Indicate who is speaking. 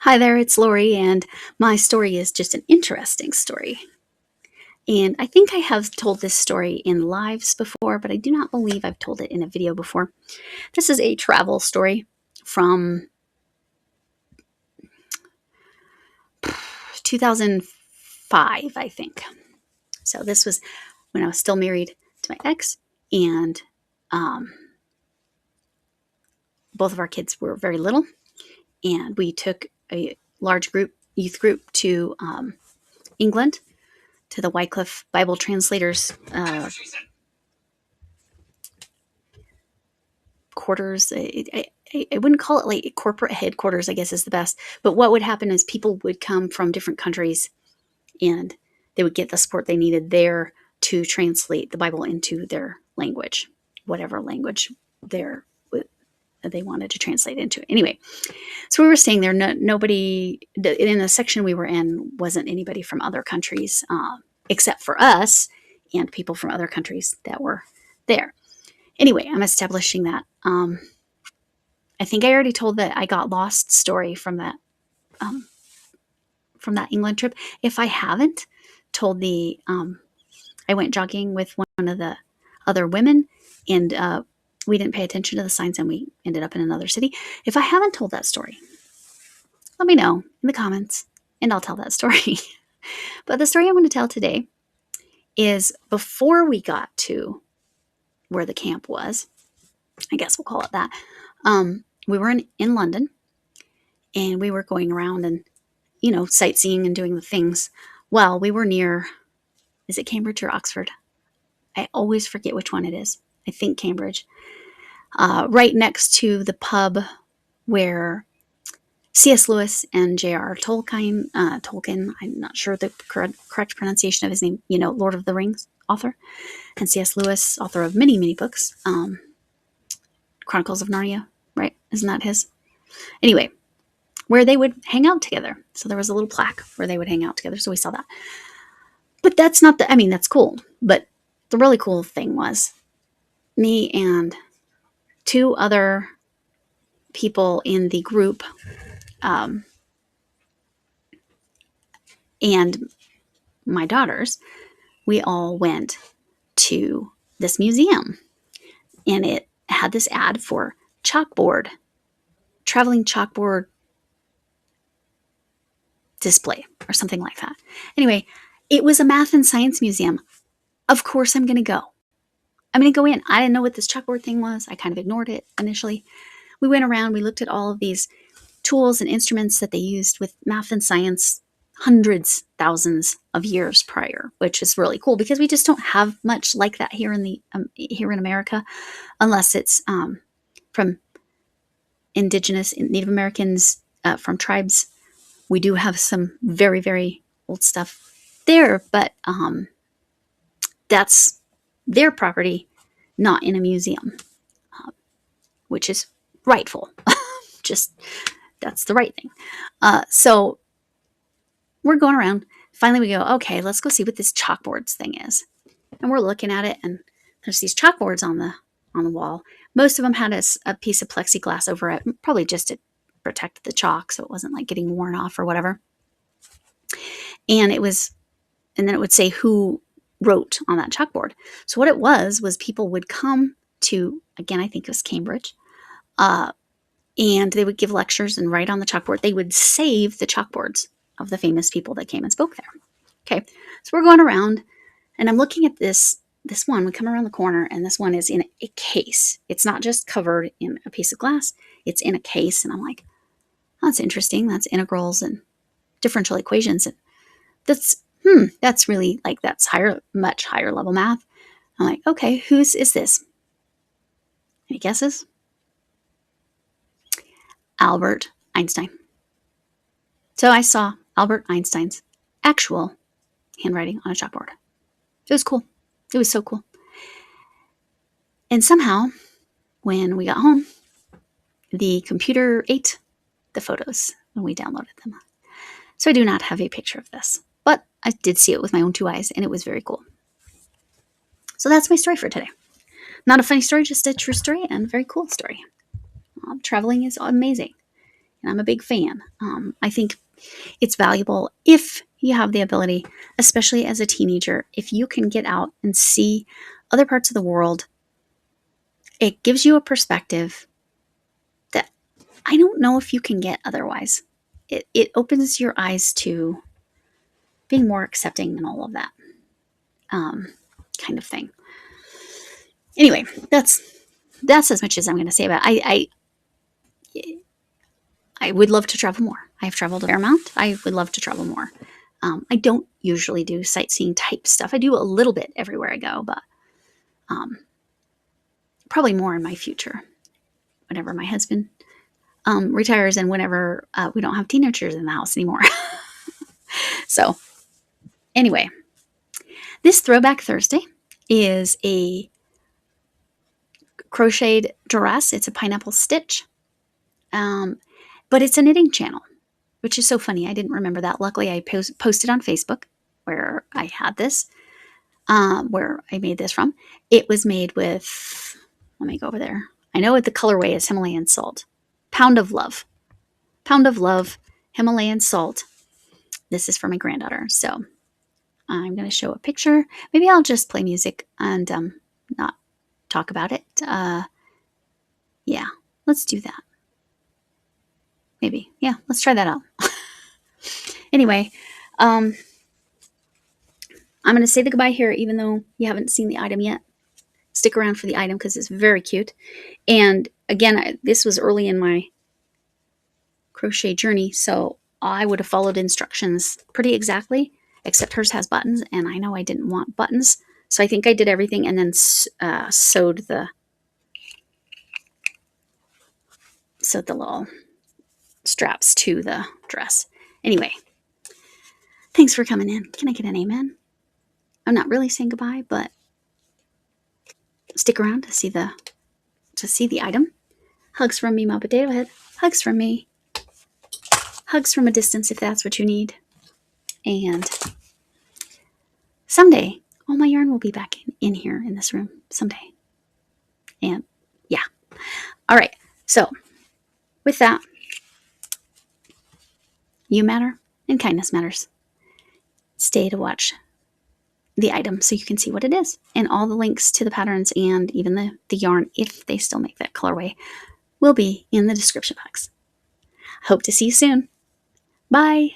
Speaker 1: Hi there, it's Lori, and my story is just an interesting story. And I think I have told this story in lives before, but I do not believe I've told it in a video before. This is a travel story from 2005, I think. So this was when I was still married to my ex, and both of our kids were very little, and we took a large youth group to England, to the Wycliffe Bible Translators quarters. I wouldn't call it like corporate headquarters, I guess is the best. But what would happen is people would come from different countries and they would get the support they needed there to translate the Bible into their language, whatever language they wanted to translate into. Anyway, so we were staying there. Nobody in the section we were in wasn't anybody from other countries, except for us and people from other countries that were there. Anyway, I'm establishing that. I think I already told that I got lost story from that England trip. If I haven't told I went jogging with one of the other women, and we didn't pay attention to the signs, and we ended up in another city. If I haven't told that story, let me know in the comments, and I'll tell that story. But the story I'm going to tell today is before we got to where the camp was. I guess we'll call it that. We were in London, and we were going around and, sightseeing and doing the things. Well, we were near, is it Cambridge or Oxford? I always forget which one it is. I think Cambridge. Right next to the pub where C.S. Lewis and J.R. Tolkien, I'm not sure the correct pronunciation of his name, Lord of the Rings author, and C.S. Lewis, author of many, many books, Chronicles of Narnia, right? Isn't that his? Anyway, where they would hang out together. So there was a little plaque where they would hang out together. So we saw that. But that's not that's cool. But the really cool thing was me and two other people in the group, and my daughters, we all went to this museum, and it had this ad for traveling chalkboard display or something like that. Anyway, it was a math and science museum. Of course I'm going to go. I'm going to go in. I didn't know what this chalkboard thing was. I kind of ignored it initially. We went around, we looked at all of these tools and instruments that they used with math and science hundreds, thousands of years prior, which is really cool because we just don't have much like that here in America, unless it's from indigenous Native Americans, from tribes. We do have some very, very old stuff there, but that's their property, not in a museum, which is rightful. Just that's the right thing. So we're going around. Finally, we go, okay, let's go see what this chalkboards thing is. And we're looking at it, and there's these chalkboards on the wall. Most of them had a piece of plexiglass over it, probably just to protect the chalk so it wasn't like getting worn off or whatever. And then it would say who wrote on that chalkboard. So what it was people would come to, again, I think it was Cambridge, and they would give lectures and write on the chalkboard. They would save the chalkboards of the famous people that came and spoke there. Okay, so we're going around, and I'm looking at this one. We come around the corner, and this one is in a case. It's not just covered in a piece of glass. It's in a case, and I'm like, oh, that's interesting. That's integrals and differential equations. And that's really that's much higher level math. I'm like, okay, whose is this? Any guesses? Albert Einstein. So I saw Albert Einstein's actual handwriting on a chalkboard. It was cool. It was so cool. And somehow, when we got home, the computer ate the photos when we downloaded them. So I do not have a picture of this, but I did see it with my own two eyes, and it was very cool. So that's my story for today. Not a funny story, just a true story and a very cool story. Traveling is amazing. and I'm a big fan. I think it's valuable if you have the ability, especially as a teenager, if you can get out and see other parts of the world. It gives you a perspective that I don't know if you can get otherwise. It opens your eyes to being more accepting and all of that kind of thing. Anyway, that's as much as I'm going to say about it. I would love to travel more. I've traveled a fair amount. I would love to travel more. I don't usually do sightseeing type stuff. I do a little bit everywhere I go, but probably more in my future, whenever my husband retires and whenever we don't have teenagers in the house anymore. So anyway, this Throwback Thursday is a crocheted dress. It's a pineapple stitch, but it's a knitting channel, which is so funny. I didn't remember that. Luckily, I posted on Facebook where I had this, where I made this from. It was made with, let me go over there. I know what the colorway is, Himalayan salt. Pound of Love, Himalayan salt. This is for my granddaughter. So I'm going to show a picture. Maybe I'll just play music and not talk about it. Yeah, let's do that. Maybe. Yeah, let's try that out. Anyway, I'm going to say the goodbye here, even though you haven't seen the item yet. Stick around for the item because it's very cute. And again, this was early in my crochet journey, so I would have followed instructions pretty exactly, except hers has buttons, and I know I didn't want buttons, so I think I did everything and then sewed the little straps to the dress. Anyway, thanks for coming in. Can I get an amen? I'm not really saying goodbye, but stick around to see the item. Hugs from me, my potato head. Hugs from me. Hugs from a distance if that's what you need. And someday, all my yarn will be back in here in this room. Someday. And yeah. All right. So with that, you matter and kindness matters. Stay to watch the item so you can see what it is. And all the links to the patterns and even the yarn, if they still make that colorway, will be in the description box. Hope to see you soon. Bye.